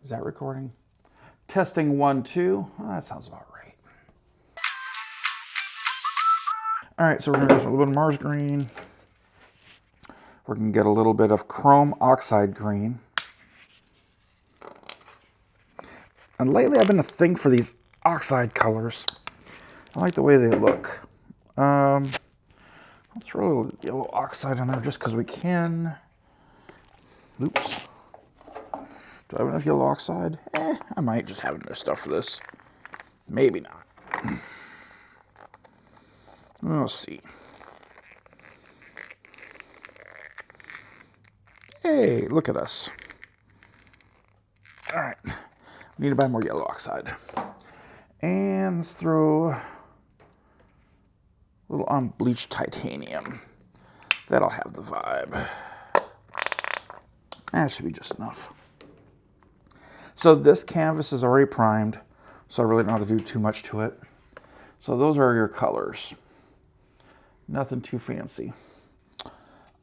Is that recording? Testing 1, 2. Oh, that sounds about right. All right, so we're gonna go for a little bit of Mars green. We're gonna get a little bit of chrome oxide green. And lately I've been a thing for these oxide colors. I like the way they look. Let's throw a little yellow oxide in there just because we can. Oops. Do I have enough yellow oxide? I might just have enough stuff for this. Maybe not. We'll see. Hey, look at us. All right. We need to buy more yellow oxide. And let's throw a little unbleached titanium. That'll have the vibe. That should be just enough. So this canvas is already primed, so I really don't have to do too much to it. So those are your colors. Nothing too fancy.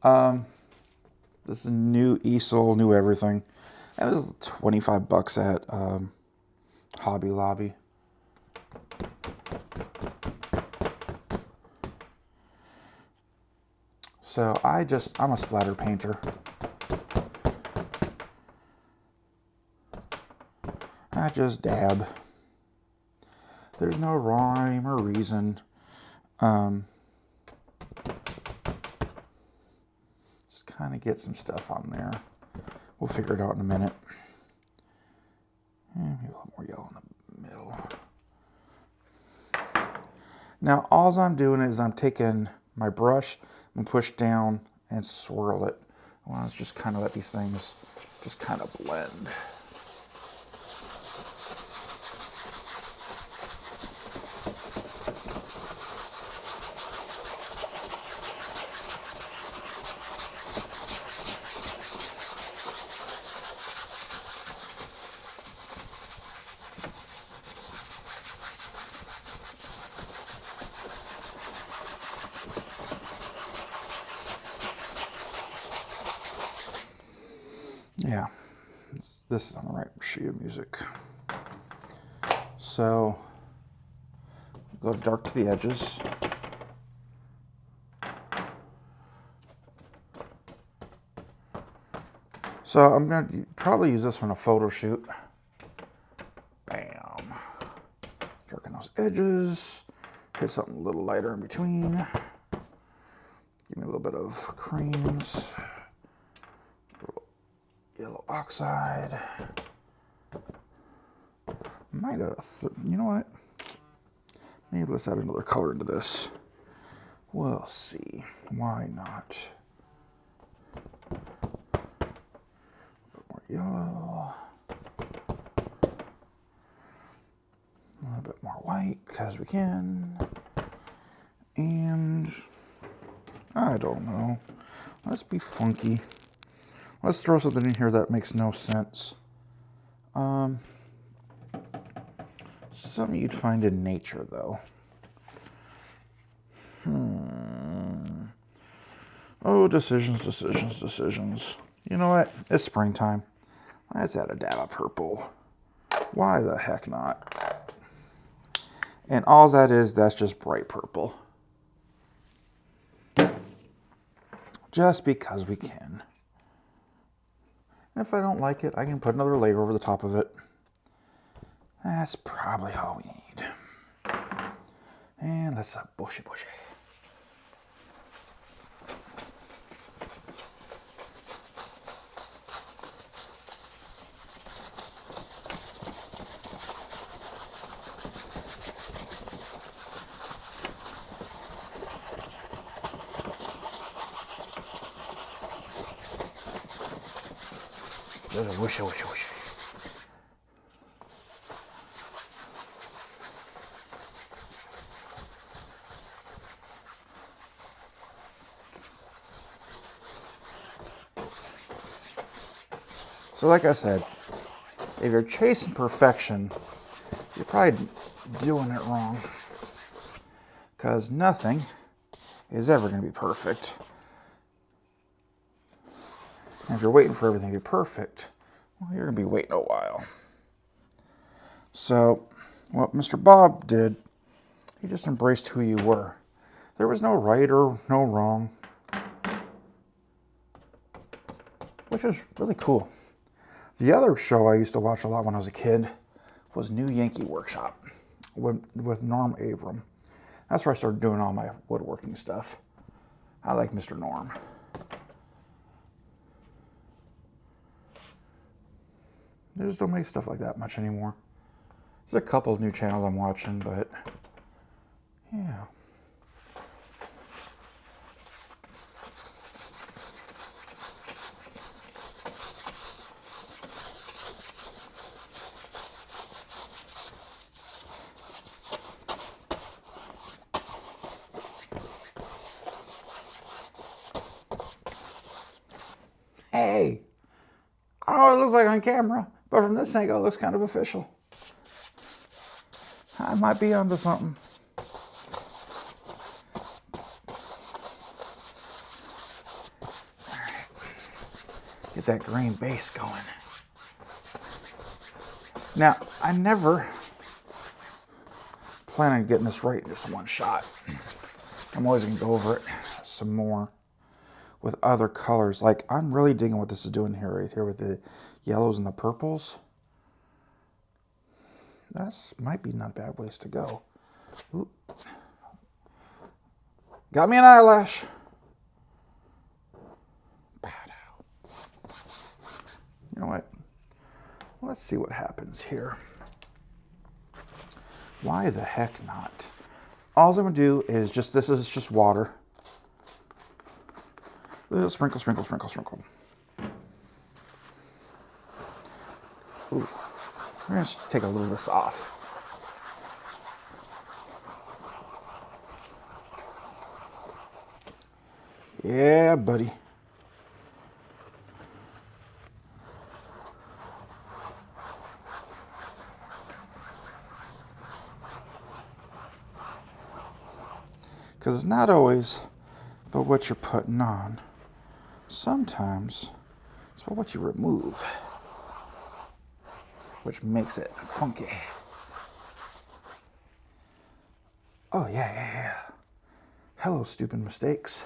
This is new easel, new everything. That was 25 bucks at Hobby Lobby. So I'm a splatter painter. I just dab. There's no rhyme or reason. Just kind of get some stuff on there. We'll figure it out in a minute. Maybe a little more yellow in the middle. Now, all I'm doing is I'm taking my brush and push down and swirl it. I want to just kind of let these things just kind of blend. Yeah, this is on the right sheet of music. So, go dark to the edges. So I'm going to probably use this for a photo shoot. Bam. Darken those edges. Hit something a little lighter in between. Give me a little bit of creams. Yellow oxide. Might have, you know what? Maybe let's add another color into this. We'll see. Why not? A bit more yellow. A little bit more white, because we can. And I don't know. Let's be funky. Let's throw something in here that makes no sense. Something you'd find in nature, though. Oh, decisions. You know what? It's springtime. Let's add a dab of purple. Why the heck not? And all that is, that's just bright purple. Just because we can. And if I don't like it, I can put another layer over the top of it. That's probably all we need. And let's bushy. There's a whooshy. So like I said, if you're chasing perfection, you're probably doing it wrong. Because nothing is ever going to be perfect. And if you're waiting for everything to be perfect, Well, you're going to be waiting a while. So, what Mr. Bob did, he just embraced who you were. There was no right or no wrong, which is really cool. The other show I used to watch a lot when I was a kid was New Yankee Workshop with Norm Abram. That's where I started doing all my woodworking stuff. I like Mr. Norm. They just don't make stuff like that much anymore. There's a couple of new channels I'm watching, but yeah. Hey, I don't know what it looks like on camera, but from this angle, it looks kind of official. I might be onto something. All right. Get that green base going. Now, I never plan on getting this right in just one shot. I'm always going to go over it some more with other colors. Like, I'm really digging what this is doing here, right here with the yellows and the purples. That's might be not a bad place to go. Ooh. Got me an eyelash. You know what? Let's see what happens here. Why the heck not? All I'm going to do is just, this is just water. Sprinkle, sprinkle, sprinkle, sprinkle. Ooh. We're going to take a little of this off. Yeah, buddy. Because it's not always about what you're putting on. Sometimes it's about what you remove, which makes it funky. Oh, yeah. Hello, stupid mistakes.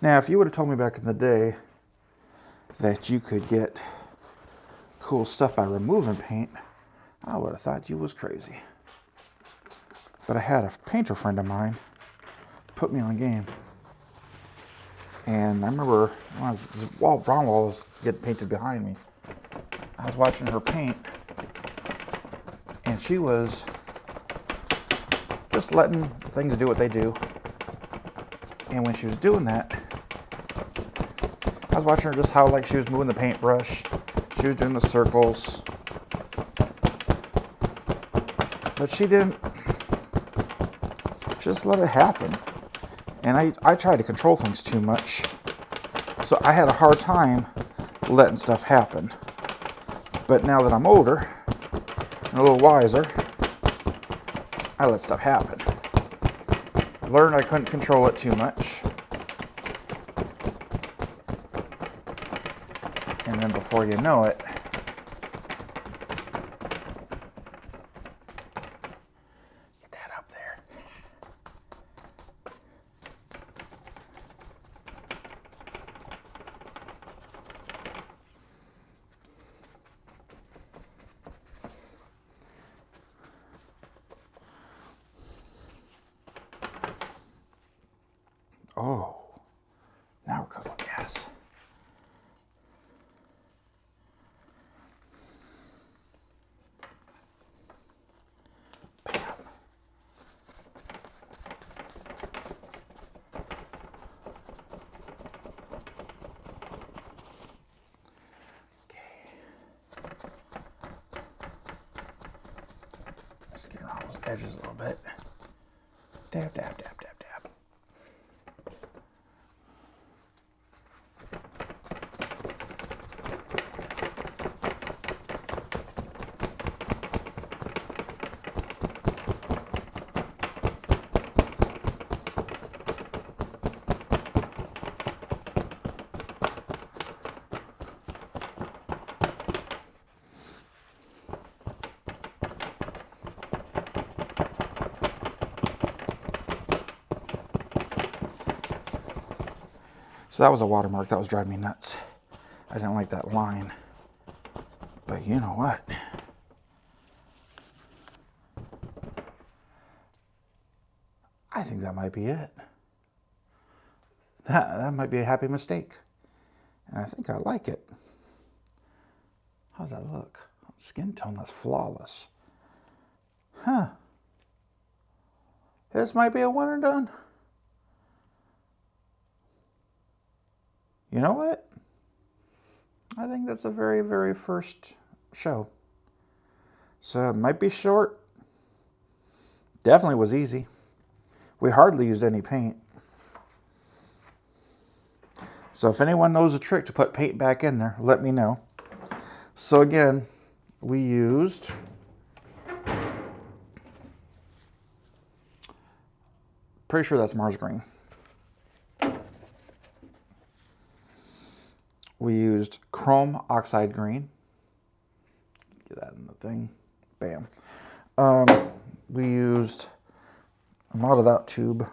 Now, if you would have told me back in the day that you could get cool stuff by removing paint, I would have thought you was crazy. But I had a painter friend of mine put me on game. And I remember when brown wall was getting painted behind me, I was watching her paint, and she was just letting things do what they do. And when she was doing that, I was watching her just how like she was moving the paintbrush, she was doing the circles, but she didn't just let it happen. And I tried to control things too much, so I had a hard time letting stuff happen. But now that I'm older and a little wiser, I let stuff happen. Learned I couldn't control it too much. And then before you know it, get that up there. Oh, now we're cooking with gas. Bam. Okay. Let's get around those edges a little bit. Dab, dab, dab, dab, dab. So that was a watermark that was driving me nuts. I didn't like that line. But you know what? I think that might be it. That might be a happy mistake. And I think I like it. How's that look? Skin tone that's flawless. Huh. This might be a one and done. You know what? I think that's the very, very first show. So it might be short. Definitely was easy. We hardly used any paint. So if anyone knows a trick to put paint back in there, let me know. So again, we used pretty sure that's Mars green. We used chrome oxide green. Get that in the thing. Bam. We used, I'm out of that tube.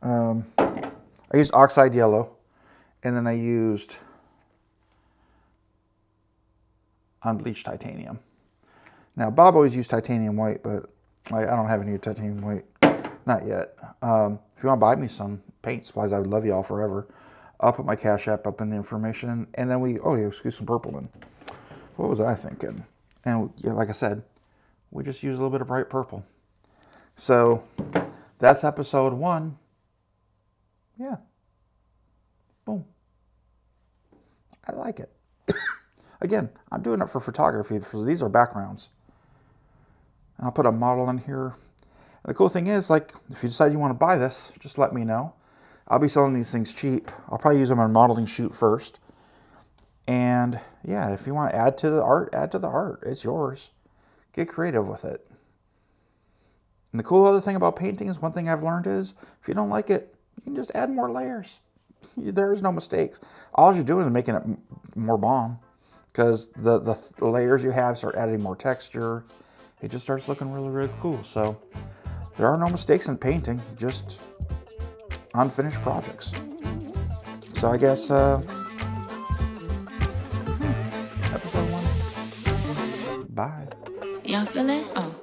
I used oxide yellow, and then I used unbleached titanium. Now, Bob always used titanium white, but I don't have any titanium white. Not yet. If you want to buy me some paint supplies, I would love y'all forever. I'll put my Cash App up in the information. And then excuse some purple in. What was I thinking? And yeah, like I said, we just use a little bit of bright purple. So that's episode 1. Yeah. Boom. I like it. Again, I'm doing it for photography, so these are backgrounds. And I'll put a model in here. And the cool thing is, like, if you decide you want to buy this, just let me know. I'll be selling these things cheap. I'll probably use them on a modeling shoot first. And yeah, if you want to add to the art, add to the art. It's yours. Get creative with it. And the cool other thing about painting is, one thing I've learned is, if you don't like it, you can just add more layers. There is no mistakes. All you're doing is making it more bomb. Because the layers you have start adding more texture. It just starts looking really, really cool. So there are no mistakes in painting, just unfinished projects. So I guess episode 1. Bye. Y'all feel it? Oh.